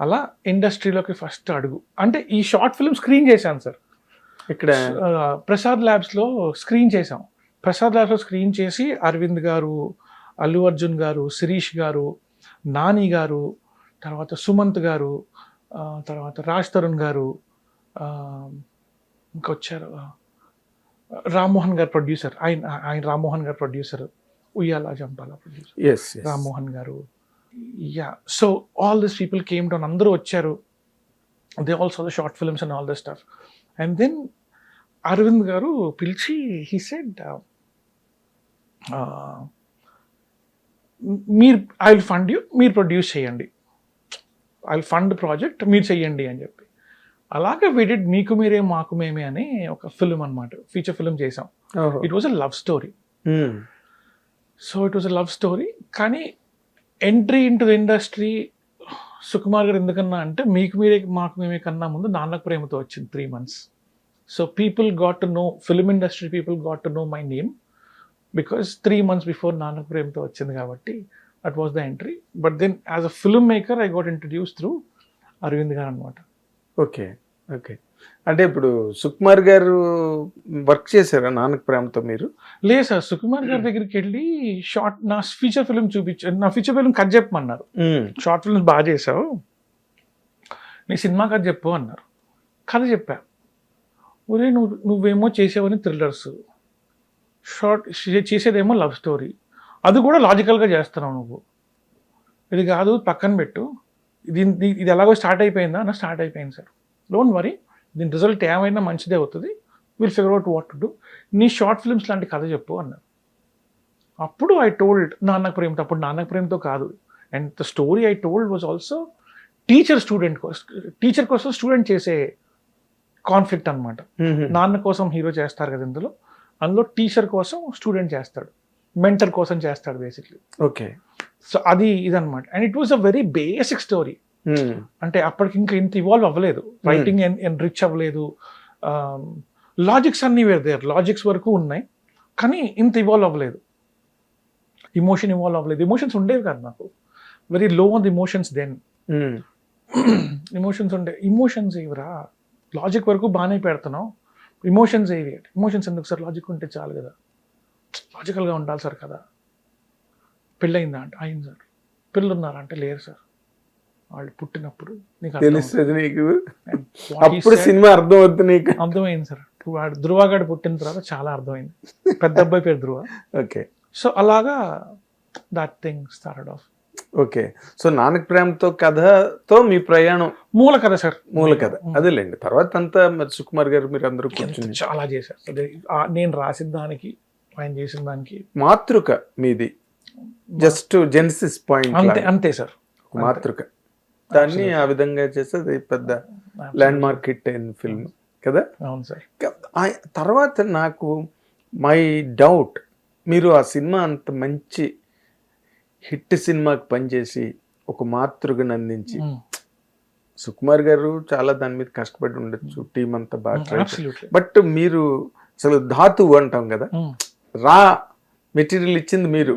అలా ఇండస్ట్రీలోకి ఫస్ట్ అడుగు. అంటే ఈ షార్ట్ ఫిల్మ్ స్క్రీన్ చేశాను సార్. ఇక్కడ ప్రసాద్ ల్యాబ్స్లో స్క్రీన్ చేసాం. ప్రసాద్ ల్యాబ్స్లో స్క్రీన్ చేసి అరవింద్ గారు, అల్లు అర్జున్ గారు, శిరీష్ గారు, నాని గారు, తర్వాత సుమంత్ గారు, తర్వాత రాజ్ తరుణ్ గారు, ఇంకొచ్చారు రామ్మోహన్ గారు ప్రొడ్యూసర్. ఆయన రామ్మోహన్ గారు ప్రొడ్యూసర్, ఉయ్యాల Jampala producer S Rammohan garu. Yeah, so all this people came down, అందరూ వచ్చారు. They also the short films and all the stuff. And then Aravind garu పిలిచి హీ సెడ్, మీరు ఐ విల్ ఫండ్ యూ, మీరు ప్రొడ్యూస్ చేయండి, ఐ విల్ ఫండ్ ప్రాజెక్ట్, మీరు చెయ్యండి అని చెప్పి. అలాగే విడిడ్ మీకు మీరే మాకు మేమే అని ఒక ఫిల్మ్ అనమాట, ఫీచర్ ఫిల్మ్ చేసాం. It was a love story. So it was a love story. కానీ entry into the industry Sukumar garu ఎందుకన్నా అంటే మీకు మీరే మాకు మేమే కన్నా ముందు నాన్నకు ప్రేమతో వచ్చింది 3 months. So people got to know, film industry people got to know my name because 3 months before Nannaku Prematho వచ్చింది కాబట్టి that was the entry. But then as a film maker I got introduce through Aravind garu అనమాట. Okay okay. అంటే ఇప్పుడు సుకుమార్ గారు work చేశారా నాన్నకు ప్రేమతో మీరు? లేదు sir, Sukumar గారి దగ్గరికి వెళ్ళి షార్ట్ నా ఫీచర్ ఫిల్మ్ చూపించారు. నా ఫీచర్ ఫిల్మ్ కథ చెప్పమన్నారు. షార్ట్ ఫిల్మ్స్ బాగా చేసావు, నీ సినిమా కథ చెప్పు అన్నారు. కథ చెప్పా. ఒరే నువ్వేమో చేసేవని థ్రిల్లర్స్, షార్ట్ చేసేదేమో లవ్ స్టోరీ, అది కూడా లాజికల్గా చేస్తున్నావు నువ్వు. ఇది కాదు పక్కన పెట్టు, ఇది ఎలాగో స్టార్ట్ అయిపోయిందా అన్న. స్టార్ట్ అయిపోయింది సార్, డోంట్ వరీ, దీని రిజల్ట్ ఏమైనా మంచిదే అవుతుంది, will figure out what to do, నీ షార్ట్ ఫిల్మ్స్ లాంటి కథ చెప్పు అన్నారు. అప్పుడు ఐ టోల్డ్ నాన్నకు ప్రేమతో. అప్పుడు నాన్నకు ప్రేమతో కాదు, and the story I told was also teacher కోసం స్టూడెంట్ చేసే కాన్ఫ్లిక్ట్ అనమాట. నాన్న కోసం హీరో చేస్తారు కదా ఇందులో, అందులో టీచర్ కోసం స్టూడెంట్ చేస్తాడు, మెంటర్ కోసం చేస్తాడు బేసిక్లీ. ఓకే. సో అది ఇదనమాట. And it was a very basic story. అంటే అప్పటికి ఇంకా ఇంత ఇవాల్వ్ అవ్వలేదు, రైటింగ్ రిచ్ అవ్వలేదు, లాజిక్స్ అన్నీ వేర్ దేర్, లాజిక్స్ వరకు ఉన్నాయి కానీ ఇంత ఇవాల్వ్ అవ్వలేదు, ఇమోషన్ ఇవాల్వ్ అవ్వలేదు. ఇమోషన్స్ ఉండేవి కాదు నాకు, very low on the emotions then. Emotions emotions ఏవిరా, లాజిక్ వరకు బాగానే పెడుతున్నావు, ఇమోషన్స్ ఏవి? ఇమోషన్స్ ఎందుకు సార్, లాజిక్ ఉంటే చాలు కదా, లాజికల్గా ఉండాలి సార్ కదా. పెళ్ళయిందా అంటే అయింది సార్. పిల్లలు ఉన్నారా అంటే లేరు సార్, వాళ్ళు పుట్టినప్పుడు నీకు తెలుస్తుంది, నీకు అప్పుడు సినిమా అర్థం అవుతుంది, నీకు అర్థమైంది సార్. వాడు ధృవగాడు పుట్టిన తర్వాత చాలా అర్థమైంది. పెద్ద అబ్బాయి పేరు ధృవ. ఓకే. సో అలాగా that thing started off. Okay. So Nannaku Prematho కథతో మీ ప్రయాణం మూల కథ సార్, మూల కథ అదేలేండి. తర్వాత అంతా మరి సుకుమార్ గారు మీరు అందరూ కూర్చుని చాలా చేశారు. నేను రాసిన దానికి ఆయన చేసిన దానికి మాతృక మీది, జస్ట్ జెనిసిస్ పాయింట్ అంతే అంతే సార్, మాతృక. దాన్ని ఆ విధంగా చేస్తే అది పెద్ద ల్యాండ్ మార్క్ హిట్ అయిన ఫిల్మ్ కదా. అవును సార్. తర్వాత నాకు మై డౌట్, మీరు ఆ సినిమా అంత మంచి హిట్ సినిమాకి పనిచేసి ఒక మాతృకను అందించి, సుకుమార్ గారు చాలా దాని మీద కష్టపడి ఉండొచ్చు, టీం అంతా బాగా, బట్ మీరు అసలు ధాతువు అంటాం కదా, రా మెటీరియల్ ఇచ్చింది మీరు.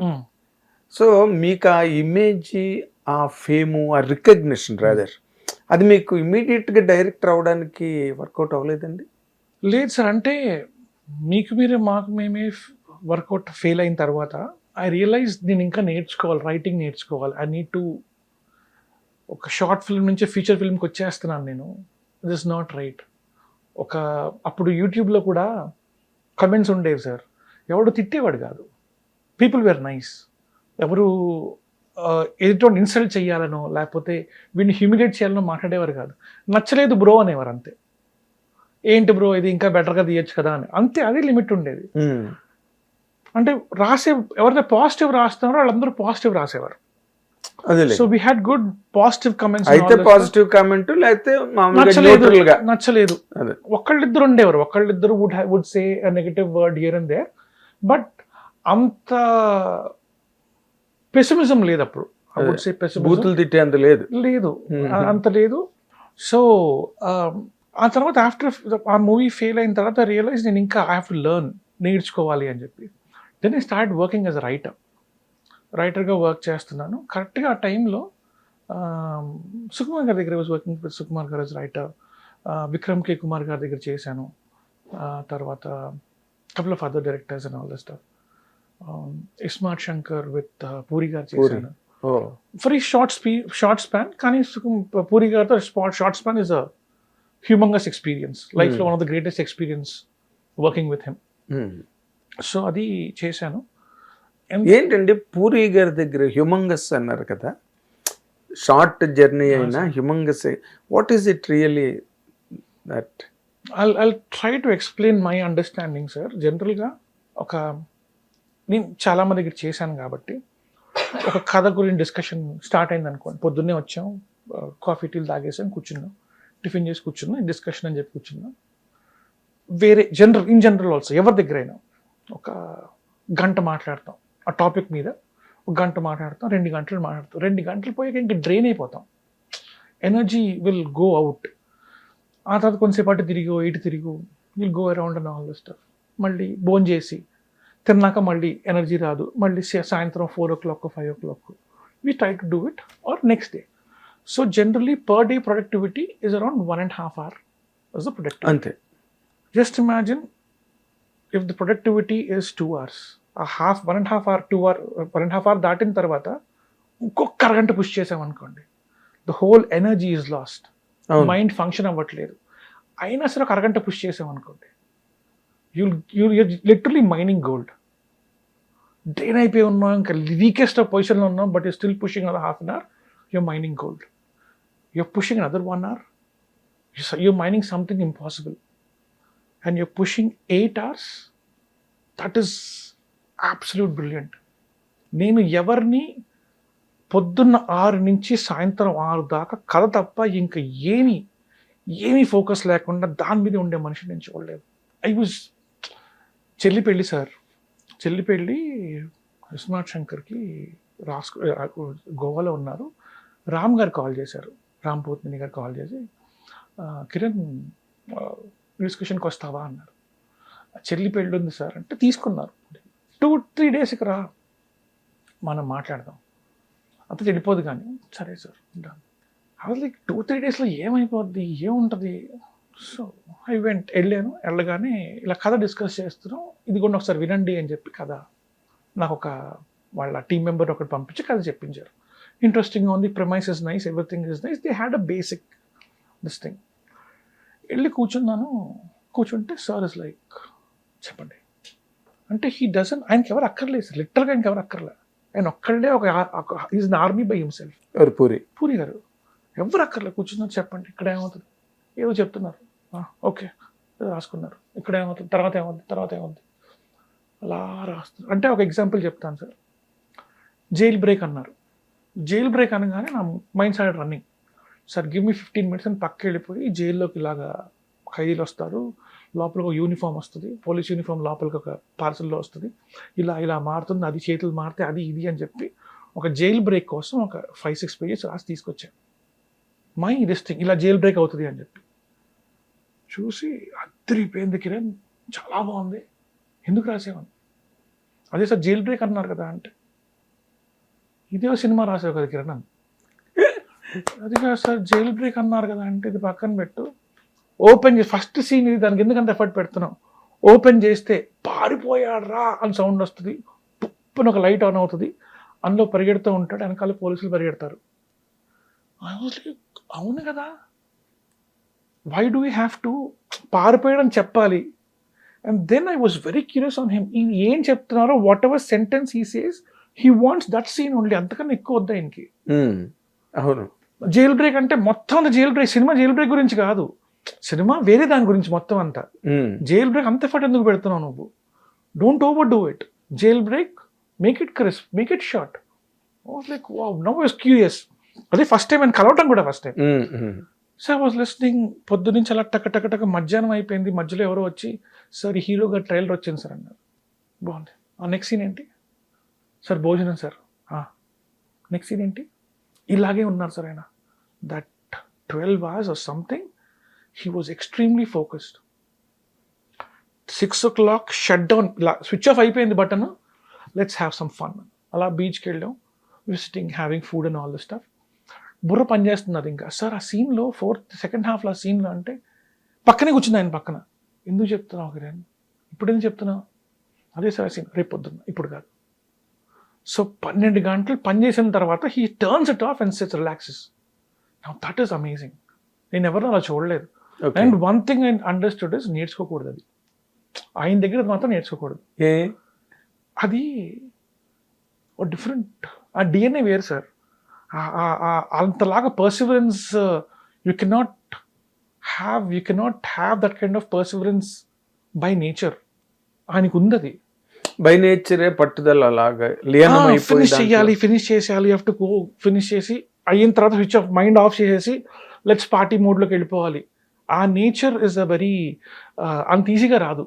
సో మీకు ఆ ఇమేజ్, ఆ ఫేము, ఆ రికగ్నిషన్ రాదర్, అది మీకు ఇమీడియట్గా డైరెక్టర్ అవడానికి వర్కౌట్ అవ్వలేదండి? లేదు సార్, అంటే మీకు మీరే మాకు మేమే వర్కౌట్ ఫెయిల్ అయిన తర్వాత ఐ రియలైజ్ నేను ఇంకా నేర్చుకోవాలి, రైటింగ్ నేర్చుకోవాలి. ఐ నీడ్ టు, ఒక షార్ట్ ఫిల్మ్ నుంచి ఫీచర్ ఫిల్మ్కి వచ్చేస్తున్నాను నేను, ఇట్ ఇస్ నాట్ రైట్. అప్పుడు యూట్యూబ్లో కూడా కమెంట్స్ ఉండేవి సార్, ఎవడు తిట్టేవాడు కాదు, పీపుల్ వేర్ నైస్. ఎవరు ఎదుటి ఇన్సల్ట్ చేయాలనో లేకపోతే వీడిని హ్యూమిలేట్ చేయాలనో మాట్లాడేవారు కాదు. నచ్చలేదు బ్రో అనేవారు అంతే. ఏంటి బ్రో ఇది ఇంకా బెటర్గా తీయచ్చు కదా అని, అంతే, అదే లిమిట్ ఉండేది. అంటే ఎవరైతే పాజిటివ్ రాస్తున్నారో వాళ్ళందరూ పాజిటివ్ రాసేవారు. So we had good positive comments. అయితే పాజిటివ్ కామెంట్, లేకపోతే నచ్చలేదు ఒకళ్ళిద్దరు ఉండేవారు, ఒకళ్ళిద్దరు would say negative word here and there, but అంత పెసిమిజం లేదు అప్పుడు. బూతులు తిట్టే అంత లేదు, అంత లేదు. సో ఆ తర్వాత ఆఫ్టర్ ఆ మూవీ ఫెయిల్ అయిన తర్వాత రియలైజ్ నేను ఇంకా ఐ హ్యావ్ టు లెర్న్, నేర్చుకోవాలి అని చెప్పి. Then I start working as a రైటర్గా వర్క్ చేస్తున్నాను. కరెక్ట్గా ఆ టైంలో సుకుమార్ గారి దగ్గర వాజ్ వర్కింగ్ విత్ సుకుమార్ గారు as రైటర్. విక్రమ్ కే కుమార్ గారి దగ్గర చేశాను. తర్వాత couple of other directors and all that stuff. Ismat Shankar with puri గారు చేశాను. Very short span, కానీ పూరి గారితో short span is a humongous experience. లైఫ్లో one of the greatest experience working with him. So అది చేశాను. ఏంటండి పూరి గారి దగ్గర హ్యూమంగస్ అన్నారు కదా, షార్ట్ జర్నీ అయినా humongous, what is it really that? I'll try to explain my understanding, sir. జనరల్గా నేను చాలా మంది దగ్గర చేశాను కాబట్టి ఒక కథ గురించి డిస్కషన్ స్టార్ట్ అయింది అనుకోండి. పొద్దున్నే వచ్చాం, కాఫీ టీలు తాగేసాం, కూర్చున్నాం, టిఫిన్ చేసి కూర్చున్నాం, డిస్కషన్ అని చెప్పి కూర్చున్నాం. వేరే ఇన్ జనరల్ ఆల్సో ఎవరి దగ్గరైనా ఒక గంట మాట్లాడతాం ఆ టాపిక్ మీద. ఒక గంట మాట్లాడతాం, 2 గంటలు మాట్లాడతాం. 2 గంటలు పోయాక ఇంకా డ్రైన్ అయిపోతాం, ఎనర్జీ విల్ గో అవుట్. ఆ తర్వాత కొంతసేపు అటు తిరిగి ఇటు తిరిగి will go around and all the stuff. మళ్ళీ భోజనం చేసి తిన్నాక మళ్ళీ ఎనర్జీ రాదు, మళ్ళీ సాయంత్రం 4 o'clock 5 o'clock we try to do it or next day. So generally per day productivity is around 1.5 hour is the productivity. అంతే. Just imagine if the productivity is 2 hours, ఆ 1.5 hour 1.5 hour దాటిన తర్వాత ఇంకొక అరగంట push చేసామనుకోండి, the whole energy is lost. Mind function అవ్వట్లేదు. అయినా సరే ఒక అరగంట పుష్ చేసామనుకోండి, you're literally mining gold. Drain అయిపోయి ఉన్నాం, ఇంకా వీకెస్ట్ ఆఫ్ పొజిషన్లో ఉన్నాం, but you still pushing another half an hour, you're mining gold. You're pushing another 1 hour, you're mining something impossible. And you're pushing 8 hours, that is absolute brilliant. నేను ఎవరిని పొద్దున్న 6 నుంచి సాయంత్రం 6 దాకా కథ తప్ప ఇంకా ఏమీ ఫోకస్ లేకుండా దాని మీద ఉండే మనిషి నేను చూడలేదు. చెల్లిపెళ్ళి సార్, చెల్లిపెళ్ళి ఇస్మార్ట్ శంకర్కి గోవాలో ఉన్నారు. రామ్ గారు కాల్ చేశారు, రామ్ పోత్మిని గారు కాల్ చేసి, కిరణ్ డిస్కషన్కి వస్తావా అన్నారు. చెల్లి పెళ్ళి ఉంది సార్ అంటే తీసుకున్నారు. 2-3 days రా మనం మాట్లాడదాం, అంత చెడిపోదు కానీ. సరే సార్ ఉంటాను. అది 2-3 daysలో ఏమైపోద్ది, ఏముంటుంది. సో ఐ వెళ్ళాను. వెళ్ళగానే ఇలా కథ డిస్కస్ చేస్తున్నాం, ఇది కూడా ఒకసారి వినండి అని చెప్పి కథ నాకు వాళ్ళ టీం మెంబర్ ఒకటి పంపించి కథ చెప్పించారు. ఇంట్రెస్టింగ్గా ఉంది, premise is nice, everything is nice, they had a basic this thing. వెళ్ళి కూర్చుంటే సార్ ఇస్ లైక్ చెప్పండి అంటే ఆయనకి ఎవరు అక్కర్లేదు సార్, లిటరల్గా ఆయనకి ఎవరు అక్కర్లేదు. ఆయన ఒక్కళ్ళే is an army by himself. Puri గారు ఎవరు అక్కర్లేదు, కూర్చున్నారు, చెప్పండి ఇక్కడ ఏమవుతుంది, ఏదో చెప్తున్నారు, ఓకే రాసుకున్నారు, ఇక్కడ ఏమవుతుంది, తర్వాత ఏమవుతుంది అలా రాస్తున్నారు. అంటే ఒక ఎగ్జాంపుల్ చెప్తాను సార్. జైల్ బ్రేక్ అన్నారు. జైల్ బ్రేక్ అనగానే నా mind start running. Sir give me 15 minutes అని పక్కకి వెళ్ళిపోయి, జైల్లోకి ఇలాగా ఖైదీలు వస్తారు, లోపలికి ఒక యూనిఫామ్ వస్తుంది, పోలీస్ యూనిఫామ్ లోపలికి ఒక పార్సల్లో వస్తుంది, ఇలా మారుతుంది, అది చేతులు మారితే అది ఇది అని చెప్పి ఒక జైల్ బ్రేక్ కోసం ఒక 5-6 pages రాసి తీసుకొచ్చాను. దిస్ థింగ్ ఇలా జైల్ బ్రేక్ అవుతుంది అని చెప్పి చూసి అద్దరిపోయింది. కిరణ్ చాలా బాగుంది, ఎందుకు రాసేవాన్ని. అదే సార్ జైల్ బ్రేక్ అన్నారు కదా అంటే, ఇదే సినిమా రాసావు కదా కిరణ్ అని. అది కాదు సార్ జైల్ బ్రేక్ అన్నారు కదా అంటే, ఇది పక్కన పెట్టు, ఓపెన్ చేసి ఫస్ట్ సీన్ ఇది, దానికి ఎందుకంత ఎఫర్ట్ పెడుతున్నావు, ఓపెన్ చేస్తే పారిపోయాడ్రా అని సౌండ్ వస్తుంది, పుప్పున ఒక లైట్ ఆన్ అవుతుంది, అందులో పరిగెడుతూ ఉంటాడు, వెనకాల పోలీసులు పరిగెడతారు. అవును కదా, why do we have to పారిపోయడం చెప్పాలి. And then I was very curious on him. ఈయన ఏం చెప్తున్నారో, whatever sentence he says, he wants that scene only, అంతకన్నా ఎక్కువ వద్దా ఆయనకి. అవును, జైల్ బ్రేక్ అంటే మొత్తం jail break, cinema jail break గురించి కాదు, సినిమా వేరే దాని గురించి మొత్తం అంతా. జైల్ బ్రేక్ అంత ఎఫర్ట్ ఎందుకు పెడుతున్నావు నువ్వు, don't over do it, jail break make it crisp, make it short. Like wow, now I was curious. అదే ఫస్ట్ టైం ఆయన కలవటం కూడా first time. So I was listening, పొద్దు నుంచి అలా టక మధ్యాహ్నం అయిపోయింది, మధ్యలో ఎవరో వచ్చి సార్ ఈ హీరో గారు ట్రైలర్ వచ్చింది సార్ అన్నారు. బాగుంది, నెక్స్ట్ సీన్ ఏంటి సార్, భోజనం సార్, నెక్స్ట్ సీన్ ఏంటి, ఇలాగే ఉన్నారు సార్ ఆయన. That 12 hours or something, he was extremely focused. 6 o'clock shut down, ఇలా స్విచ్ ఆఫ్ అయిపోయింది button, let's have some fun. అలా బీచ్కి వెళ్ళాం, visiting, having food and all the stuff. బుర్ర పనిచేస్తున్నది ఇంకా. సార్ ఆ సీన్లో సెకండ్ హాఫ్లో ఆ సీన్లో అంటే పక్కనే కూర్చుంది ఆయన పక్కన. ఎందుకు చెప్తున్నావు కిరణ్, ఇప్పుడు ఎందుకు చెప్తున్నావు? అదే సార్ సీన్, రేపు పొద్దున్న, ఇప్పుడు కాదు. సో 12 గంటలు పని చేసిన తర్వాత he turns it off and sets relaxes. Now that is amazing. నేను ఎవరినో అలా చూడలేదు. And one thing I understood is నేర్చుకోకూడదు అది. ఆయన దగ్గర మాత్రం నేర్చుకోకూడదు. అది డిఫరెంట్, ఆ డిఎన్ఏ వేరు సార్. అంతలాగా Perseverance you cannot have that kind of Perseverance by nature. ఆయనకు ఉంది అది. బై నేచరే పట్టుదల అలాగా ఫినిష్ చేసేయాలి, you have to go finish చేసి అయిన తర్వాత స్విచ్ ఆఫ్, మైండ్ ఆఫ్ చేసేసి లెట్స్ పార్టీ మోడ్లోకి వెళ్ళిపోవాలి. ఆ నేచర్ ఇస్ అ వెరీ అంత ఈజీగా రాదు.